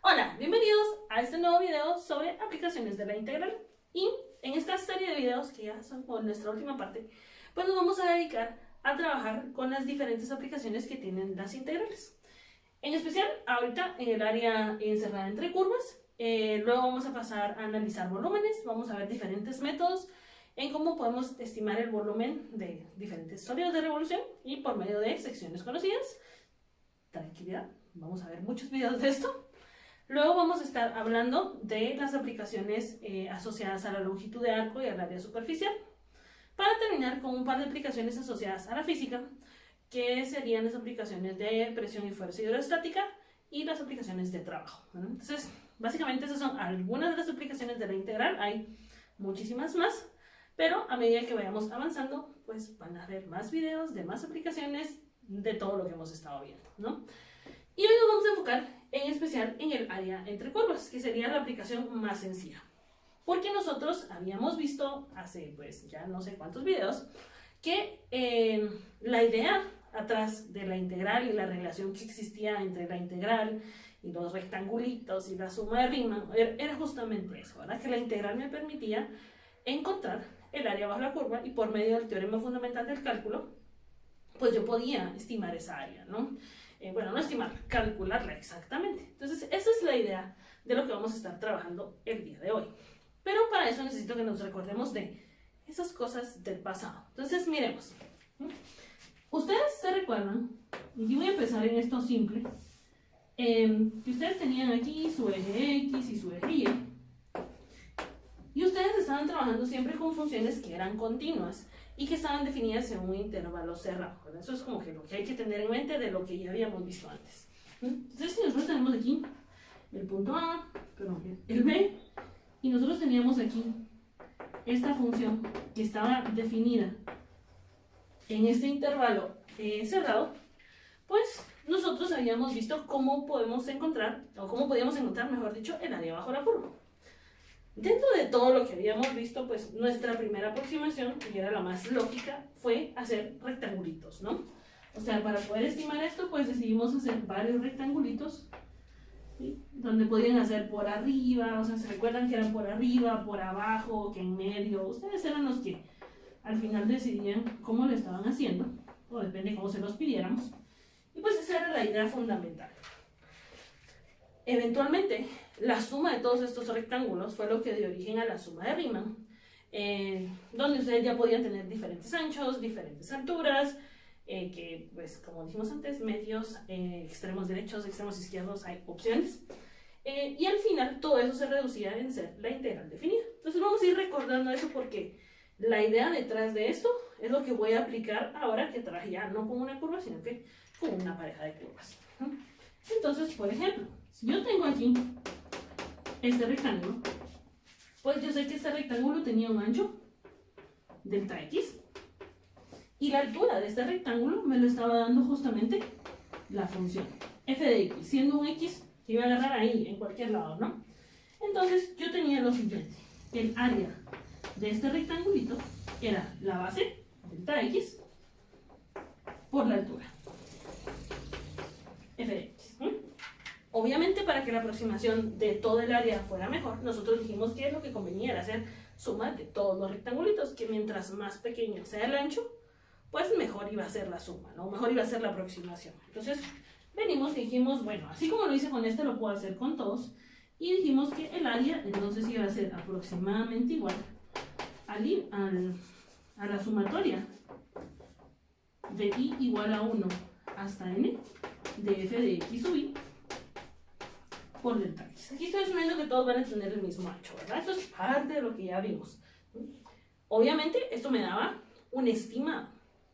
Hola, bienvenidos a este nuevo video sobre aplicaciones de la integral. Y en esta serie de videos, que ya son con nuestra última parte, pues nos vamos a dedicar a trabajar con las diferentes aplicaciones que tienen las integrales. En especial, ahorita en el área encerrada entre curvas. Luego vamos a pasar a analizar volúmenes, vamos a ver diferentes métodos en cómo podemos estimar el volumen de diferentes sólidos de revolución y por medio de secciones conocidas. Tranquilidad, vamos a ver muchos videos de esto. Luego vamos a estar hablando de las aplicaciones asociadas a la longitud de arco y al área superficial, para terminar con un par de aplicaciones asociadas a la física, que serían las aplicaciones de presión y fuerza hidrostática y las aplicaciones de trabajo. Entonces, básicamente esas son algunas de las aplicaciones de la integral. Hay muchísimas más, pero a medida que vayamos avanzando, pues van a haber más videos de más aplicaciones de todo lo que hemos estado viendo, ¿no? Y hoy nos vamos a enfocar en especial en el área entre curvas, que sería la aplicación más sencilla. Porque nosotros habíamos visto hace pues ya no sé cuántos videos que la idea atrás de la integral y la relación que existía entre la integral y los rectangulitos y la suma de Riemann era justamente eso, ¿verdad? Que la integral me permitía encontrar el área bajo la curva y por medio del teorema fundamental del cálculo, pues yo podía estimar esa área, ¿no? Bueno, no estimar, calcularla exactamente. Entonces, esa es la idea de lo que vamos a estar trabajando el día de hoy. Pero para eso necesito que nos recordemos de esas cosas del pasado. Entonces, miremos. Ustedes se recuerdan, y voy a empezar en esto simple, que ustedes tenían aquí su eje X y su eje Y, y ustedes estaban trabajando siempre con funciones que eran continuas y que estaban definidas en un intervalo cerrado. Eso es como que lo que hay que tener en mente de lo que ya habíamos visto antes. Entonces, si nosotros tenemos aquí el punto A, perdón, el B, y nosotros teníamos aquí esta función que estaba definida en este intervalo cerrado, pues nosotros habíamos visto cómo podemos encontrar, o cómo podíamos encontrar, mejor dicho, el área bajo la curva. Dentro de todo lo que habíamos visto, pues nuestra primera aproximación, que era la más lógica, fue hacer rectangulitos, ¿no? O sea, para poder estimar esto, pues decidimos hacer varios rectangulitos, ¿sí? Donde podían hacer por arriba, o sea, se recuerdan que eran por arriba, por abajo, que en medio. Ustedes eran los que al final decidían cómo lo estaban haciendo, o depende de cómo se los pidiéramos. Y pues esa era la idea fundamental. Eventualmente, la suma de todos estos rectángulos fue lo que dio origen a la suma de Riemann, donde ustedes ya podían tener diferentes anchos, diferentes alturas, que pues como dijimos antes, medios, extremos derechos, extremos izquierdos, hay opciones. Y al final todo eso se reducía en ser la integral definida. Entonces vamos a ir recordando eso porque la idea detrás de esto es lo que voy a aplicar ahora que traje ya no con una curva, sino que con una pareja de curvas. Entonces, por ejemplo, si yo tengo aquí este rectángulo, pues yo sé que este rectángulo tenía un ancho delta x y la altura de este rectángulo me lo estaba dando justamente la función f de x, siendo un x que iba a agarrar ahí, en cualquier lado, ¿no? Entonces yo tenía lo siguiente: el área de este rectangulito era la base, delta x, por la altura, f de x. Obviamente, para que la aproximación de todo el área fuera mejor, nosotros dijimos que lo que convenía era hacer suma de todos los rectangulitos, que mientras más pequeño sea el ancho, pues mejor iba a ser la suma, ¿no? Mejor iba a ser la aproximación. Entonces, venimos y dijimos, bueno, así como lo hice con este, lo puedo hacer con todos. Y dijimos que el área entonces iba a ser aproximadamente igual a la sumatoria de i igual a 1 hasta n de f de x sub i por delta x. Aquí estoy asumiendo que todos van a tener el mismo ancho, ¿verdad? Eso es parte de lo que ya vimos. Obviamente, esto me daba un estimado.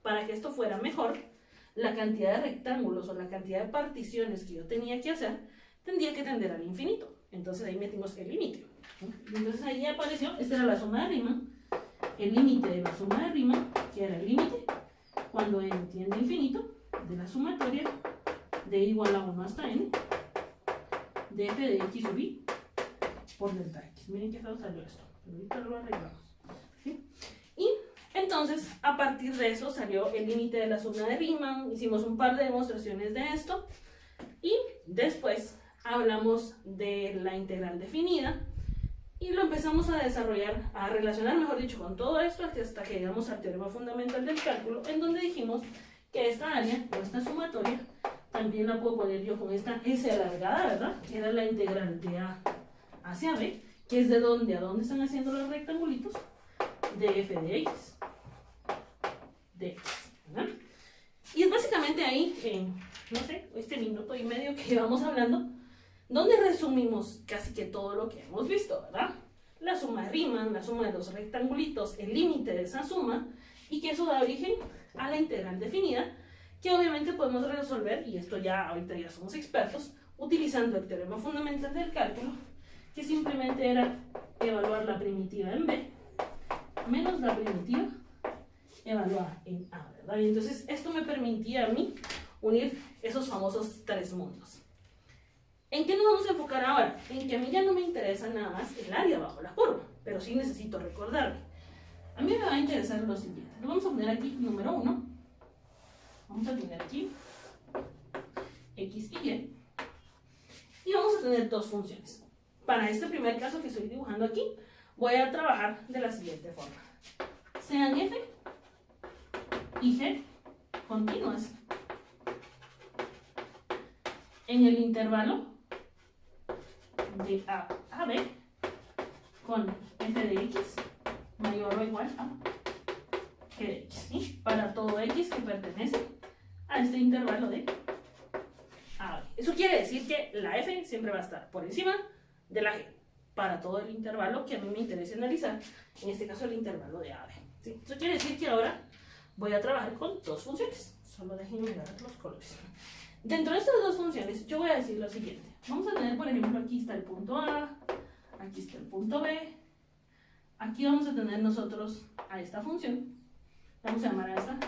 Para que esto fuera mejor, la cantidad de rectángulos o la cantidad de particiones que yo tenía que hacer tendría que tender al infinito. Entonces ahí metimos el límite. Entonces ahí apareció, esta era la suma de Riemann, el límite de la suma de Riemann, que era el límite cuando n tiende a infinito de la sumatoria de igual a 1 hasta n de f de x sub i por delta x. Miren qué feo salió esto, pero ahorita lo arreglamos. ¿Sí? Y entonces, a partir de eso salió el límite de la suma de Riemann, hicimos un par de demostraciones de esto, y después hablamos de la integral definida y lo empezamos a desarrollar, a relacionar, mejor dicho, con todo esto hasta que llegamos al teorema fundamental del cálculo, en donde dijimos que esta área, o esta sumatoria, también la puedo poner yo con esta S alargada, ¿verdad? Que era la integral de A hacia B, que es de dónde a dónde están haciendo los rectangulitos, de f de x, ¿verdad? Y es básicamente ahí, en, no sé, este minuto y medio que llevamos hablando, donde resumimos casi que todo lo que hemos visto, ¿verdad? La suma de Riemann, la suma de los rectangulitos, el límite de esa suma, y que eso da origen a la integral definida, que obviamente podemos resolver, y esto ya ahorita ya somos expertos, utilizando el teorema fundamental del cálculo, que simplemente era evaluar la primitiva en B, menos la primitiva evaluada en A, ¿verdad? Y entonces esto me permitía a mí unir esos famosos tres mundos. ¿En qué nos vamos a enfocar ahora? En que a mí ya no me interesa nada más el área bajo la curva, pero sí necesito recordarme. A mí me va a interesar lo siguiente. Lo vamos a poner aquí, número 1. Vamos a tener aquí x y y. Y vamos a tener dos funciones. Para este primer caso que estoy dibujando aquí, voy a trabajar de la siguiente forma. Sean f y g continuas en el intervalo de A a B con f de x mayor o igual a g de x, ¿sí? Para todo x que pertenece a este intervalo de A a B. Eso quiere decir que la f siempre va a estar por encima de la g para todo el intervalo que a mí me interesa analizar, en este caso el intervalo de A a B, ¿sí? Eso quiere decir que ahora voy a trabajar con dos funciones. Solo déjenme dar los colores. Dentro de estas dos funciones, yo voy a decir lo siguiente. Vamos a tener, por ejemplo, aquí está el punto A, aquí está el punto B. Aquí vamos a tener nosotros a esta función. Vamos a llamar a esta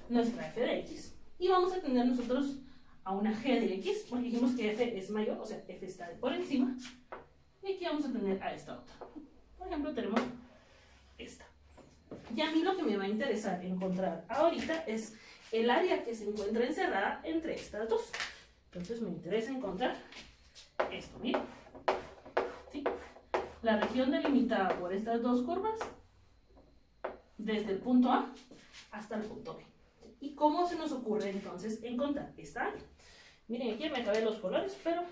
nuestra f de x. Y vamos a tener nosotros a una g de x, porque dijimos que f es mayor, o sea, f está por encima. Y aquí vamos a tener a esta otra. Por ejemplo, tenemos esta. Y a mí lo que me va a interesar encontrar ahorita es el área que se encuentra encerrada entre estas dos. Entonces me interesa encontrar esto, miren. ¿Sí? La región delimitada por estas dos curvas, desde el punto A hasta el punto B. ¿Y cómo se nos ocurre entonces encontrar esta área? Miren, aquí me acabé los colores, pero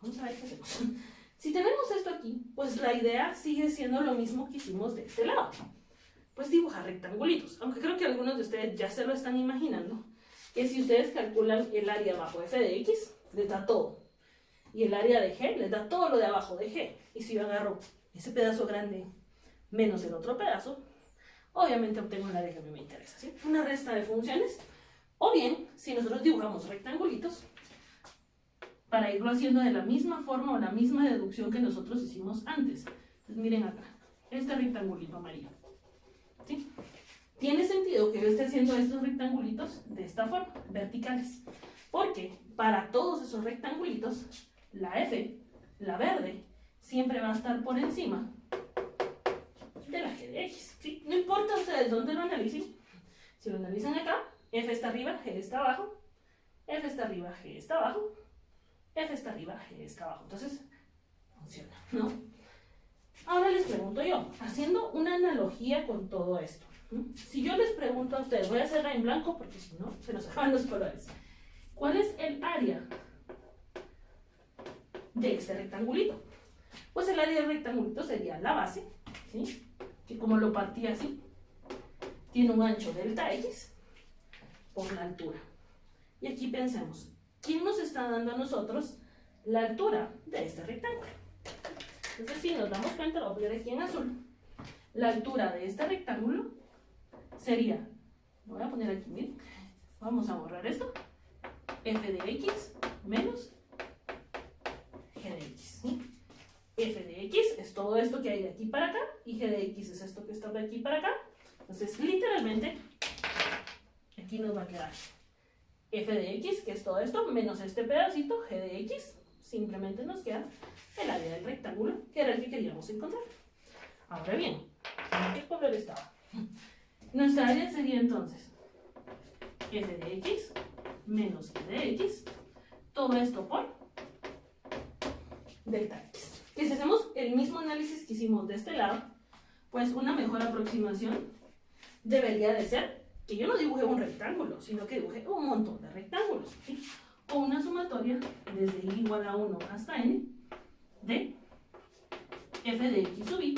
vamos a ver qué hacemos. Si tenemos esto aquí, pues la idea sigue siendo lo mismo que hicimos de este lado. Pues dibujar rectangulitos, aunque creo que algunos de ustedes ya se lo están imaginando, que si ustedes calculan el área bajo f de x, les da todo, y el área de g les da todo lo de abajo de g, y si yo agarro ese pedazo grande menos el otro pedazo, obviamente obtengo el área que a mí me interesa, ¿sí? Una resta de funciones, o bien, si nosotros dibujamos rectangulitos, para irlo haciendo de la misma forma o la misma deducción que nosotros hicimos antes. Entonces miren acá, este rectangulito amarillo, ¿sí? Tiene sentido que yo esté haciendo estos rectangulitos de esta forma, verticales, porque para todos esos rectangulitos, la f, la verde, siempre va a estar por encima de la g de x, ¿sí? No importa ustedes dónde lo analicen, si lo analizan acá, f está arriba, g está abajo, f está arriba, g está abajo, f está arriba, g está abajo. Entonces, funciona, ¿no? Ahora les pregunto yo, haciendo una analogía con todo esto, ¿no? Si yo les pregunto a ustedes, voy a hacerla en blanco porque si no, se nos acaban los colores. ¿Cuál es el área de este rectangulito? Pues el área del rectangulito sería la base, ¿sí? Que como lo partí así, tiene un ancho delta x por la altura. Y aquí pensemos, ¿quién nos está dando a nosotros la altura de este rectángulo? Entonces, si nos damos cuenta, lo voy a poner aquí en azul. La altura de este rectángulo sería, lo voy a poner aquí, miren, vamos a borrar esto, f de x menos g de x, ¿sí? F de x es todo esto que hay de aquí para acá, y g de x es esto que está de aquí para acá. Entonces, literalmente, aquí nos va a quedar f de x, que es todo esto, menos este pedacito, g de x, simplemente nos queda el área del rectángulo, que era el que queríamos encontrar. Ahora bien, ¿en qué color estaba? Nuestra área sería entonces f de x menos g de x, todo esto por delta X. Que si hacemos el mismo análisis que hicimos de este lado, pues una mejor aproximación debería de ser que yo no dibujé un rectángulo, sino que dibujé un montón de rectángulos, ¿sí? O una sumatoria desde i igual a 1 hasta n de f de x sub i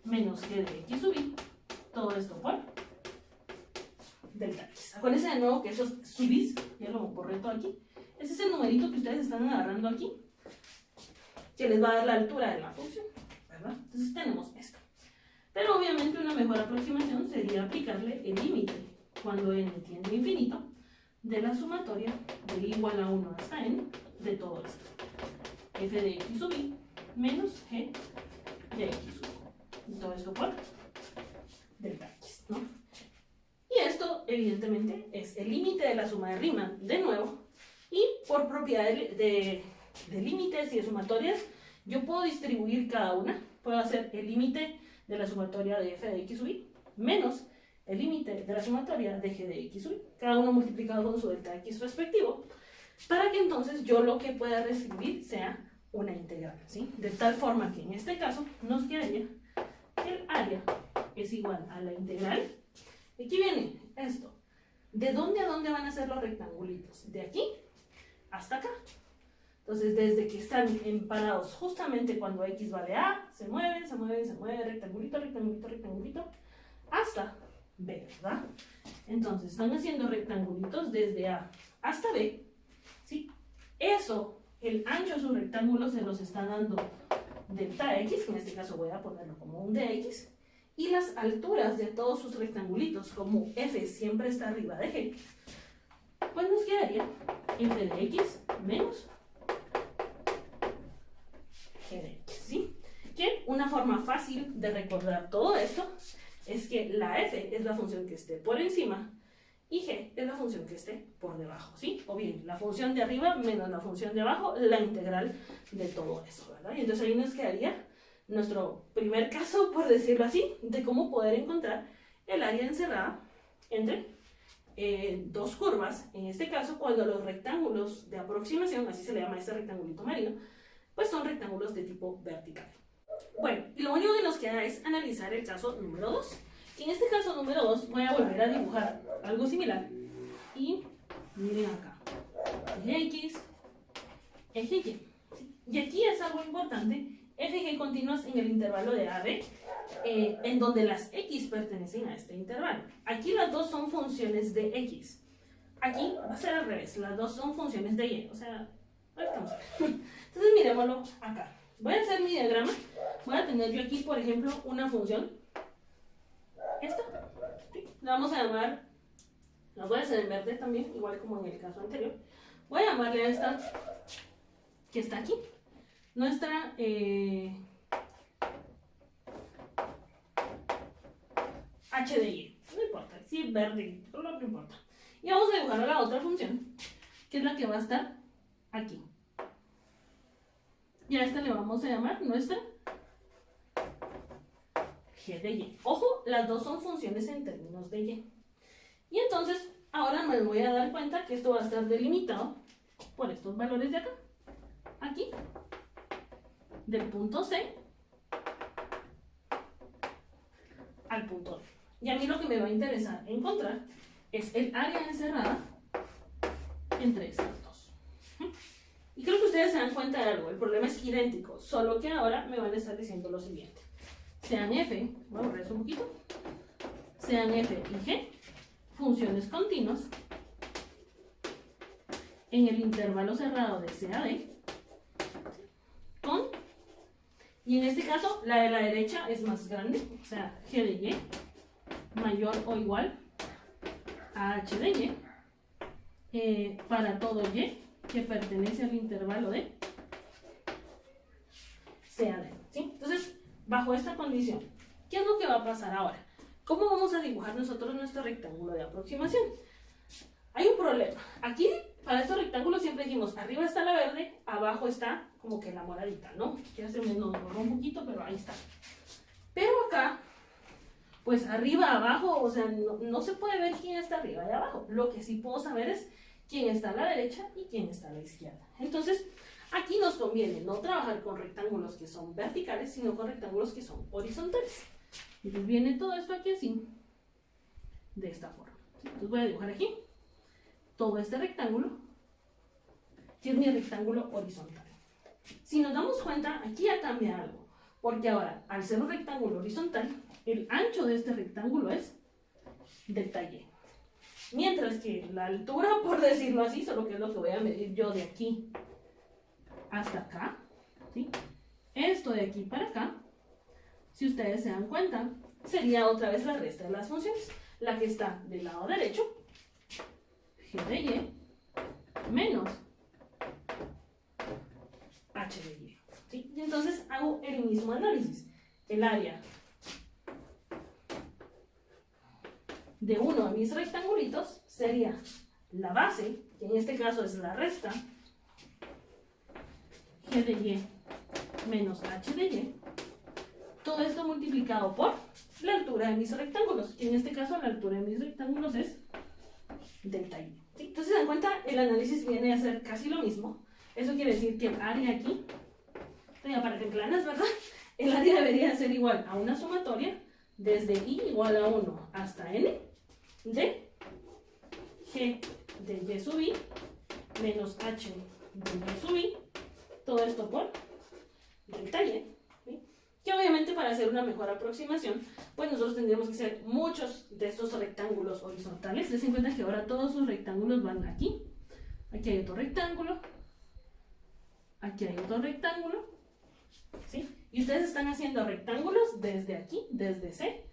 menos g de x sub i, todo esto por delta x. Acuérdense de nuevo que esos subis, ya lo borré todo aquí, ese es el numerito que ustedes están agarrando aquí, que les va a dar la altura de la función, ¿verdad? Entonces tenemos esto. Pero obviamente una mejor aproximación sería aplicarle el límite cuando n tiende a infinito de la sumatoria de i igual a 1 hasta n de todo esto. F de x sub i menos g de x sub i. Y todo esto por delta x, ¿no? Y esto evidentemente es el límite de la suma de Riemann de nuevo. Y por propiedad de límites y de sumatorias, yo puedo distribuir cada una. Puedo hacer el límite de la sumatoria de f de x sub i menos el límite de la sumatoria de g de x sub i, cada uno multiplicado con su delta x respectivo, para que entonces yo lo que pueda recibir sea una integral, ¿sí? De tal forma que en este caso nos quedaría que el área es igual a la integral. Aquí viene esto. ¿De dónde a dónde van a ser los rectangulitos? De aquí hasta acá. Entonces, desde que están parados justamente cuando x vale a, se mueven, rectangulito, rectangulito, rectangulito, hasta b, ¿verdad? Entonces, están haciendo rectangulitos desde a hasta b, ¿sí? Eso, el ancho de su rectángulo se los está dando delta x, que en este caso voy a ponerlo como un dx, y las alturas de todos sus rectangulitos, como f siempre está arriba de g, pues nos quedaría f de x menos g de x, ¿sí? Que una forma fácil de recordar todo esto es que la f es la función que esté por encima y g es la función que esté por debajo, ¿sí? O bien, la función de arriba menos la función de abajo, la integral de todo eso, ¿verdad? Y entonces ahí nos quedaría nuestro primer caso, por decirlo así, de cómo poder encontrar el área encerrada entre dos curvas, en este caso cuando los rectángulos de aproximación, así se le llama a este rectangulito marino, pues son rectángulos de tipo vertical. Bueno, y lo único que nos queda es analizar el caso número 2. Y en este caso número 2 voy a volver a dibujar algo similar. Y miren acá, eje X, eje Y. Y aquí es algo importante, f y g continuos en el intervalo de AB, en donde las x pertenecen a este intervalo. Aquí las dos son funciones de x. Aquí va a ser al revés, las dos son funciones de y. O sea, ahorita vamos a ver. Entonces miremoslo acá. Voy a hacer mi diagrama. Voy a tener yo aquí, por ejemplo, una función. Esta. ¿Sí? La vamos a llamar, la voy a hacer en verde también, igual como en el caso anterior. Voy a llamarle a esta que está aquí. Nuestra h de y. No importa, sí, verde, pero no importa. Y vamos a dibujar a la otra función, que es la que va a estar aquí. Y a esta le vamos a llamar nuestra g de y. Ojo, las dos son funciones en términos de y. Y entonces, ahora me voy a dar cuenta que esto va a estar delimitado por estos valores de acá. Aquí, del punto C al punto D. Y a mí lo que me va a interesar encontrar es el área encerrada entre estas dos. Y creo que ustedes se dan cuenta de algo, el problema es idéntico, solo que ahora me van a estar diciendo lo siguiente. Sean f, voy a borrar eso un poquito, sean f y g, funciones continuas en el intervalo cerrado de C a D, con, y en este caso la de la derecha es más grande, o sea, g de y mayor o igual a h de y, para todo y que pertenece al intervalo de C a D, ¿sí? Entonces, bajo esta condición, ¿qué es lo que va a pasar ahora? ¿Cómo vamos a dibujar nosotros nuestro rectángulo de aproximación? Hay un problema. Aquí, para estos rectángulos siempre dijimos, arriba está la verde, abajo está como que la moradita, ¿no? Ya se me borró un poquito, pero ahí está. Pero acá, pues arriba, abajo, o sea, no se puede ver quién está arriba y abajo. Lo que sí puedo saber es quién está a la derecha y quién está a la izquierda. Entonces, Aquí nos conviene no trabajar con rectángulos que son verticales, sino con rectángulos que son horizontales. Entonces viene todo esto aquí así, de esta forma. Entonces voy a dibujar aquí todo este rectángulo, que es mi rectángulo horizontal. Si nos damos cuenta, aquí ya cambia algo, porque ahora, al ser un rectángulo horizontal, el ancho de este rectángulo es delta y. Mientras que la altura, por decirlo así, solo que es lo que voy a medir yo de aquí hasta acá, ¿sí? Esto de aquí para acá, si ustedes se dan cuenta, sería otra vez la resta de las funciones. La que está del lado derecho, g de y, menos h de y. ¿Sí? Y entonces hago el mismo análisis. El área de uno de mis rectangulitos sería la base, que en este caso es la resta, g de y menos h de y, todo esto multiplicado por la altura de mis rectángulos, que en este caso la altura de mis rectángulos es delta y. ¿Sí? Entonces, se dan cuenta, el análisis viene a ser casi lo mismo. Eso quiere decir que el área aquí, para que planas, ¿verdad? El área debería ser igual a una sumatoria desde i igual a 1 hasta n de g de y sub i menos h de y sub i, todo esto por delta y. Que obviamente para hacer una mejor aproximación, pues nosotros tendríamos que hacer muchos de estos rectángulos horizontales. Les cuenta que ahora todos sus rectángulos van aquí. Aquí hay otro rectángulo. Aquí hay otro rectángulo. ¿Sí? Y ustedes están haciendo rectángulos desde aquí, desde C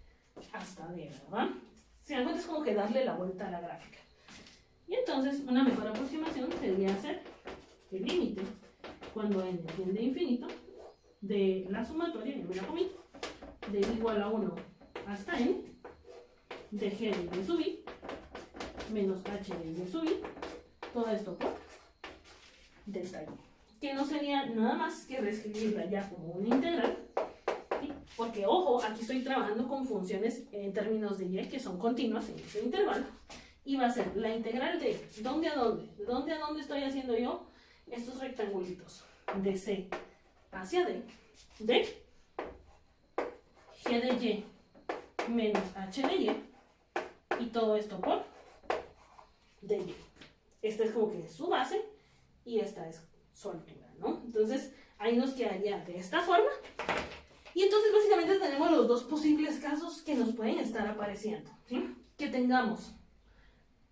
hasta D, ¿verdad? Si dan cuenta es como que darle la vuelta a la gráfica. Y entonces una mejor aproximación sería hacer el límite cuando n tiende a infinito de la sumatoria, ya me la comí, de igual a 1 hasta n, de g de y sub i, menos h de y sub i, todo esto por delta y. Que no sería nada más que reescribirla ya como una integral, ¿sí? Porque, ojo, aquí estoy trabajando con funciones en términos de y que son continuas en ese intervalo, y va a ser la integral de ¿dónde a dónde? ¿De dónde a dónde estoy haciendo yo estos rectangulitos? De C hacia D, de g de y menos h de y, y todo esto por de y. Esta es como que su base y esta es su altura, ¿no? Entonces ahí nos quedaría de esta forma. Y entonces básicamente tenemos los dos posibles casos que nos pueden estar apareciendo, ¿sí? Que tengamos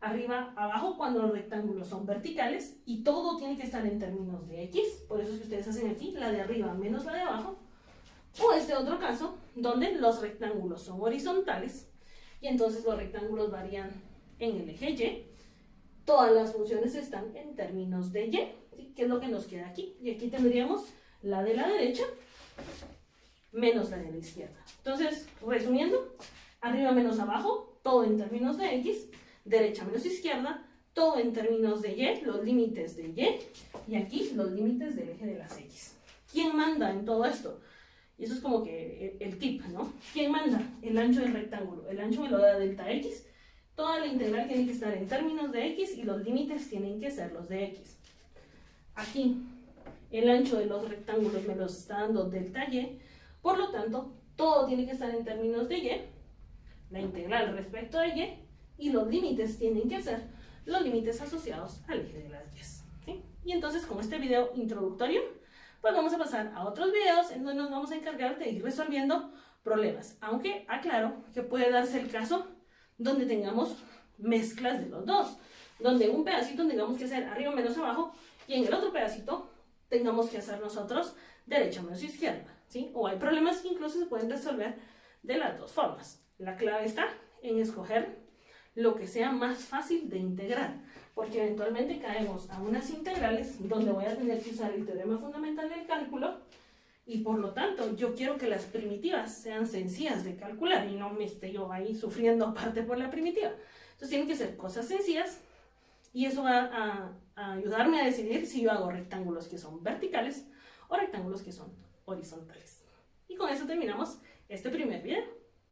arriba, abajo cuando los rectángulos son verticales y todo tiene que estar en términos de x, por eso es que ustedes hacen aquí la de arriba menos la de abajo, o este otro caso donde los rectángulos son horizontales y entonces los rectángulos varían en el eje y, todas las funciones están en términos de y, ¿sí? Que es lo que nos queda aquí, y aquí tendríamos la de la derecha menos la de la izquierda. Entonces, resumiendo, arriba menos abajo, todo en términos de x, derecha menos izquierda, todo en términos de y, los límites de y aquí los límites del eje de las x. ¿Quién manda en todo esto? Y eso es como que el tip, ¿no? ¿Quién manda? El ancho del rectángulo. El ancho me lo da delta x. Toda la integral tiene que estar en términos de x y los límites tienen que ser los de x. Aquí, el ancho de los rectángulos me los está dando delta y. Por lo tanto, todo tiene que estar en términos de y, la integral respecto a y los límites tienen que ser los límites asociados al eje de las y. ¿Sí? Y entonces, con este video introductorio, pues vamos a pasar a otros videos en donde nos vamos a encargar de ir resolviendo problemas. Aunque aclaro que puede darse el caso donde tengamos mezclas de los dos, donde un pedacito tengamos que hacer arriba menos abajo y en el otro pedacito tengamos que hacer nosotros derecha menos izquierda, ¿sí? O hay problemas que incluso se pueden resolver de las dos formas. La clave está en escoger lo que sea más fácil de integrar, porque eventualmente caemos a unas integrales donde voy a tener que usar el teorema fundamental del cálculo y por lo tanto yo quiero que las primitivas sean sencillas de calcular y no me esté yo ahí sufriendo aparte por la primitiva. Entonces tienen que ser cosas sencillas y eso va a ayudarme a decidir si yo hago rectángulos que son verticales o rectángulos que son horizontales. Y con eso terminamos este primer video.